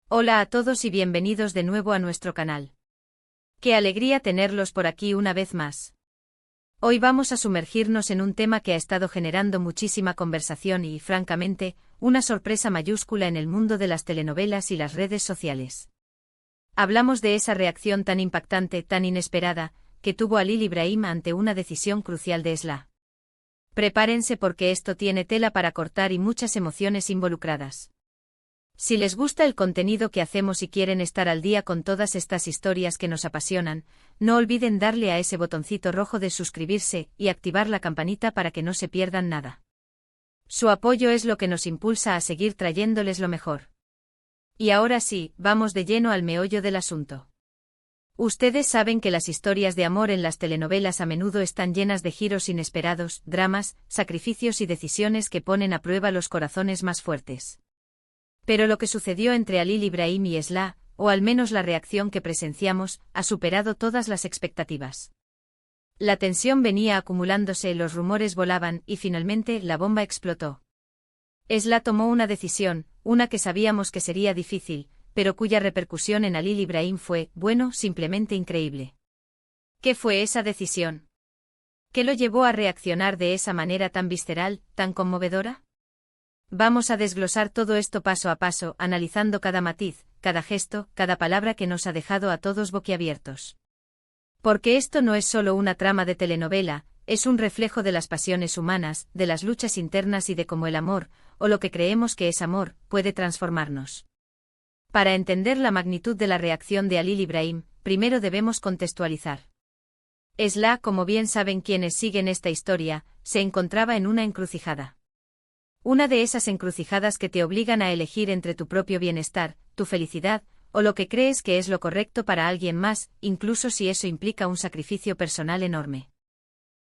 Hola a todos y bienvenidos de nuevo a nuestro canal. Qué alegría tenerlos por aquí una vez más. Hoy vamos a sumergirnos en un tema que ha estado generando muchísima conversación y, francamente, una sorpresa mayúscula en el mundo de las telenovelas y las redes sociales. Hablamos de esa reacción tan impactante, tan inesperada, que tuvo Halil Ibrahim ante una decisión crucial de Esla. Prepárense porque esto tiene tela para cortar y muchas emociones involucradas. Si les gusta el contenido que hacemos y quieren estar al día con todas estas historias que nos apasionan, no olviden darle a ese botoncito rojo de suscribirse y activar la campanita para que no se pierdan nada. Su apoyo es lo que nos impulsa a seguir trayéndoles lo mejor. Y ahora sí, vamos de lleno al meollo del asunto. Ustedes saben que las historias de amor en las telenovelas a menudo están llenas de giros inesperados, dramas, sacrificios y decisiones que ponen a prueba los corazones más fuertes. Pero lo que sucedió entre Halil Ibrahim y Esla, o al menos la reacción que presenciamos, ha superado todas las expectativas. La tensión venía acumulándose, los rumores volaban y finalmente la bomba explotó. Esla tomó una decisión, una que sabíamos que sería difícil, pero cuya repercusión en Halil Ibrahim fue, bueno, simplemente increíble. ¿Qué fue esa decisión? ¿Qué lo llevó a reaccionar de esa manera tan visceral, tan conmovedora? Vamos a desglosar todo esto paso a paso, analizando cada matiz, cada gesto, cada palabra que nos ha dejado a todos boquiabiertos. Porque esto no es solo una trama de telenovela, es un reflejo de las pasiones humanas, de las luchas internas y de cómo el amor, o lo que creemos que es amor, puede transformarnos. Para entender la magnitud de la reacción de Halil Ibrahim, primero debemos contextualizar. Esla, como bien saben quienes siguen esta historia, se encontraba en una encrucijada. Una de esas encrucijadas que te obligan a elegir entre tu propio bienestar, tu felicidad, o lo que crees que es lo correcto para alguien más, incluso si eso implica un sacrificio personal enorme.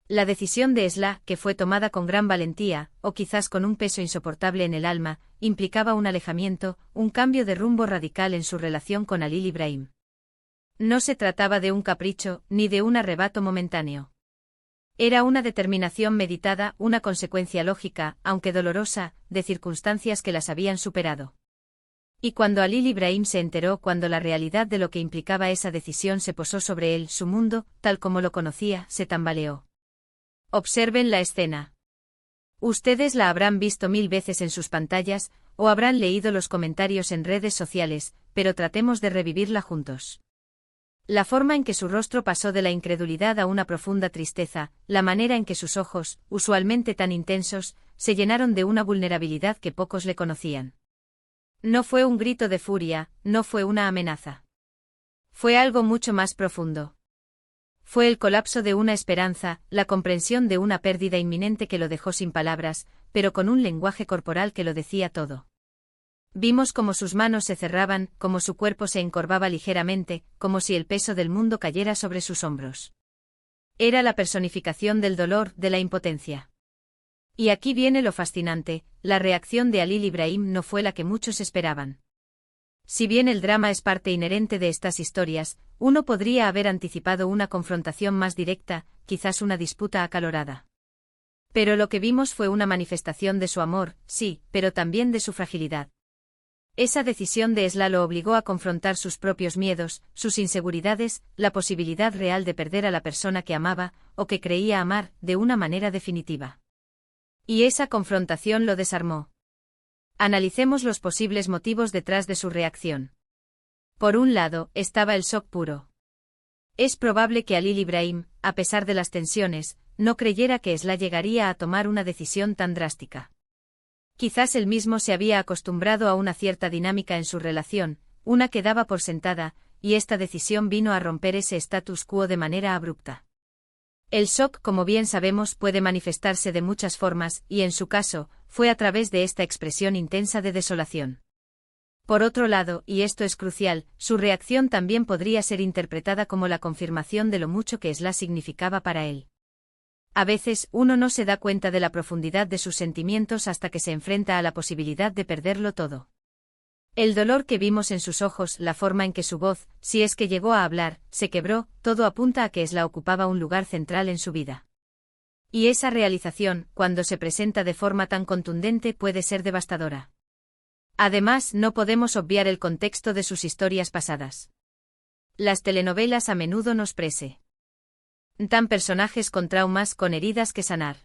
La decisión de Esla, que fue tomada con gran valentía, o quizás con un peso insoportable en el alma, implicaba un alejamiento, un cambio de rumbo radical en su relación con Halil Ibrahim. No se trataba de un capricho, ni de un arrebato momentáneo. Era una determinación meditada, una consecuencia lógica, aunque dolorosa, de circunstancias que las habían superado. Y cuando Halil Ibrahim se enteró, cuando la realidad de lo que implicaba esa decisión se posó sobre él, su mundo, tal como lo conocía, se tambaleó. Observen la escena. Ustedes la habrán visto 1000 veces en sus pantallas, o habrán leído los comentarios en redes sociales, pero tratemos de revivirla juntos. La forma en que su rostro pasó de la incredulidad a una profunda tristeza, la manera en que sus ojos, usualmente tan intensos, se llenaron de una vulnerabilidad que pocos le conocían. No fue un grito de furia, no fue una amenaza. Fue algo mucho más profundo. Fue el colapso de una esperanza, la comprensión de una pérdida inminente que lo dejó sin palabras, pero con un lenguaje corporal que lo decía todo. Vimos cómo sus manos se cerraban, cómo su cuerpo se encorvaba ligeramente, como si el peso del mundo cayera sobre sus hombros. Era la personificación del dolor, de la impotencia. Y aquí viene lo fascinante, la reacción de Halil Ibrahim no fue la que muchos esperaban. Si bien el drama es parte inherente de estas historias, uno podría haber anticipado una confrontación más directa, quizás una disputa acalorada. Pero lo que vimos fue una manifestación de su amor, sí, pero también de su fragilidad. Esa decisión de Esla lo obligó a confrontar sus propios miedos, sus inseguridades, la posibilidad real de perder a la persona que amaba, o que creía amar, de una manera definitiva. Y esa confrontación lo desarmó. Analicemos los posibles motivos detrás de su reacción. Por un lado, estaba el shock puro. Es probable que Halil Ibrahim, a pesar de las tensiones, no creyera que Esla llegaría a tomar una decisión tan drástica. Quizás él mismo se había acostumbrado a una cierta dinámica en su relación, una que daba por sentada, y esta decisión vino a romper ese status quo de manera abrupta. El shock, como bien sabemos, puede manifestarse de muchas formas, y en su caso, fue a través de esta expresión intensa de desolación. Por otro lado, y esto es crucial, su reacción también podría ser interpretada como la confirmación de lo mucho que Esla significaba para él. A veces, uno no se da cuenta de la profundidad de sus sentimientos hasta que se enfrenta a la posibilidad de perderlo todo. El dolor que vimos en sus ojos, la forma en que su voz, si es que llegó a hablar, se quebró, todo apunta a que Esla ocupaba un lugar central en su vida. Y esa realización, cuando se presenta de forma tan contundente, puede ser devastadora. Además, no podemos obviar el contexto de sus historias pasadas. Las telenovelas a menudo nos presentan personajes con traumas, con heridas que sanar.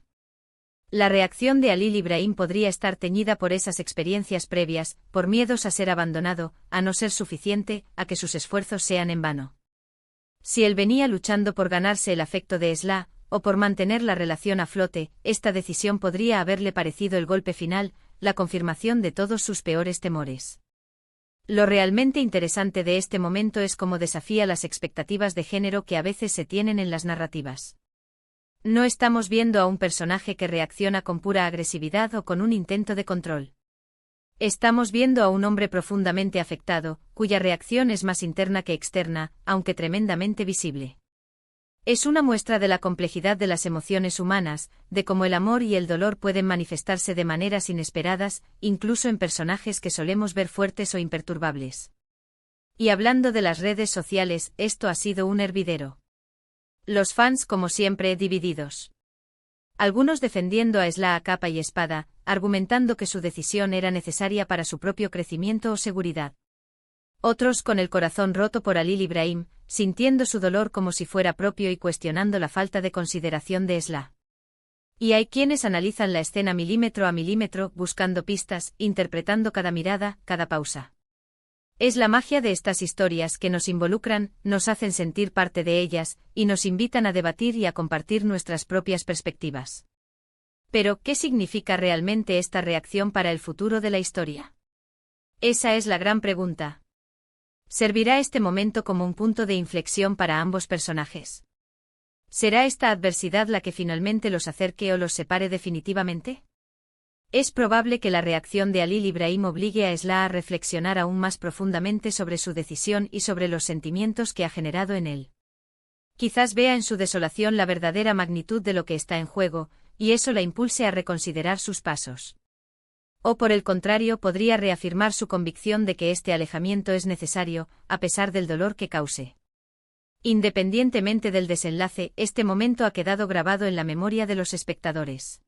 La reacción de Halil Ibrahim podría estar teñida por esas experiencias previas, por miedos a ser abandonado, a no ser suficiente, a que sus esfuerzos sean en vano. Si él venía luchando por ganarse el afecto de Esla, o por mantener la relación a flote, esta decisión podría haberle parecido el golpe final, la confirmación de todos sus peores temores. Lo realmente interesante de este momento es cómo desafía las expectativas de género que a veces se tienen en las narrativas. No estamos viendo a un personaje que reacciona con pura agresividad o con un intento de control. Estamos viendo a un hombre profundamente afectado, cuya reacción es más interna que externa, aunque tremendamente visible. Es una muestra de la complejidad de las emociones humanas, de cómo el amor y el dolor pueden manifestarse de maneras inesperadas, incluso en personajes que solemos ver fuertes o imperturbables. Y hablando de las redes sociales, esto ha sido un hervidero. Los fans, como siempre, divididos. Algunos defendiendo a Esla a capa y espada, argumentando que su decisión era necesaria para su propio crecimiento o seguridad. Otros con el corazón roto por Halil Ibrahim, sintiendo su dolor como si fuera propio y cuestionando la falta de consideración de Esla. Y hay quienes analizan la escena milímetro a milímetro, buscando pistas, interpretando cada mirada, cada pausa. Es la magia de estas historias que nos involucran, nos hacen sentir parte de ellas, y nos invitan a debatir y a compartir nuestras propias perspectivas. Pero, ¿qué significa realmente esta reacción para el futuro de la historia? Esa es la gran pregunta. ¿Servirá este momento como un punto de inflexión para ambos personajes? ¿Será esta adversidad la que finalmente los acerque o los separe definitivamente? Es probable que la reacción de Halil Ibrahim obligue a Esla a reflexionar aún más profundamente sobre su decisión y sobre los sentimientos que ha generado en él. Quizás vea en su desolación la verdadera magnitud de lo que está en juego, y eso la impulse a reconsiderar sus pasos. O por el contrario, podría reafirmar su convicción de que este alejamiento es necesario, a pesar del dolor que cause. Independientemente del desenlace, este momento ha quedado grabado en la memoria de los espectadores.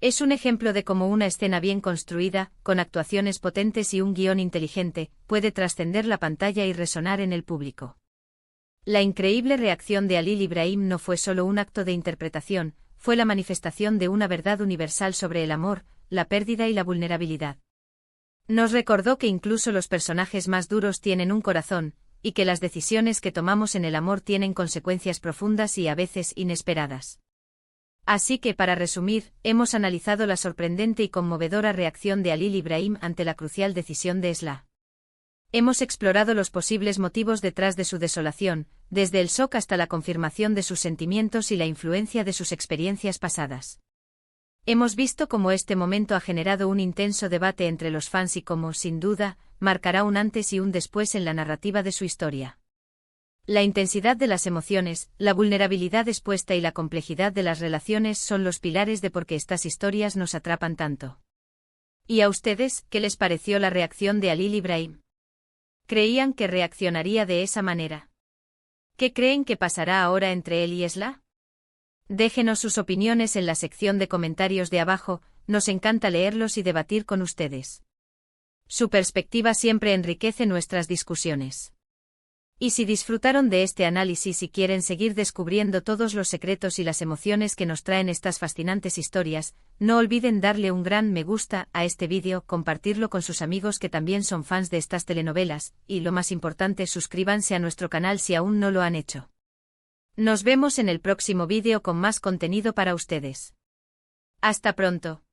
Es un ejemplo de cómo una escena bien construida, con actuaciones potentes y un guión inteligente, puede trascender la pantalla y resonar en el público. La increíble reacción de Halil Ibrahim no fue solo un acto de interpretación, fue la manifestación de una verdad universal sobre el amor, la pérdida y la vulnerabilidad. Nos recordó que incluso los personajes más duros tienen un corazón, y que las decisiones que tomamos en el amor tienen consecuencias profundas y a veces inesperadas. Así que, para resumir, hemos analizado la sorprendente y conmovedora reacción de Halil Ibrahim ante la crucial decisión de Esla. Hemos explorado los posibles motivos detrás de su desolación, desde el shock hasta la confirmación de sus sentimientos y la influencia de sus experiencias pasadas. Hemos visto cómo este momento ha generado un intenso debate entre los fans y cómo, sin duda, marcará un antes y un después en la narrativa de su historia. La intensidad de las emociones, la vulnerabilidad expuesta y la complejidad de las relaciones son los pilares de por qué estas historias nos atrapan tanto. ¿Y a ustedes, qué les pareció la reacción de Halil Ibrahim? ¿Creían que reaccionaría de esa manera? ¿Qué creen que pasará ahora entre él y Esla? Déjenos sus opiniones en la sección de comentarios de abajo, nos encanta leerlos y debatir con ustedes. Su perspectiva siempre enriquece nuestras discusiones. Y si disfrutaron de este análisis y quieren seguir descubriendo todos los secretos y las emociones que nos traen estas fascinantes historias, no olviden darle un gran me gusta a este vídeo, compartirlo con sus amigos que también son fans de estas telenovelas, y lo más importante, suscríbanse a nuestro canal si aún no lo han hecho. Nos vemos en el próximo vídeo con más contenido para ustedes. Hasta pronto.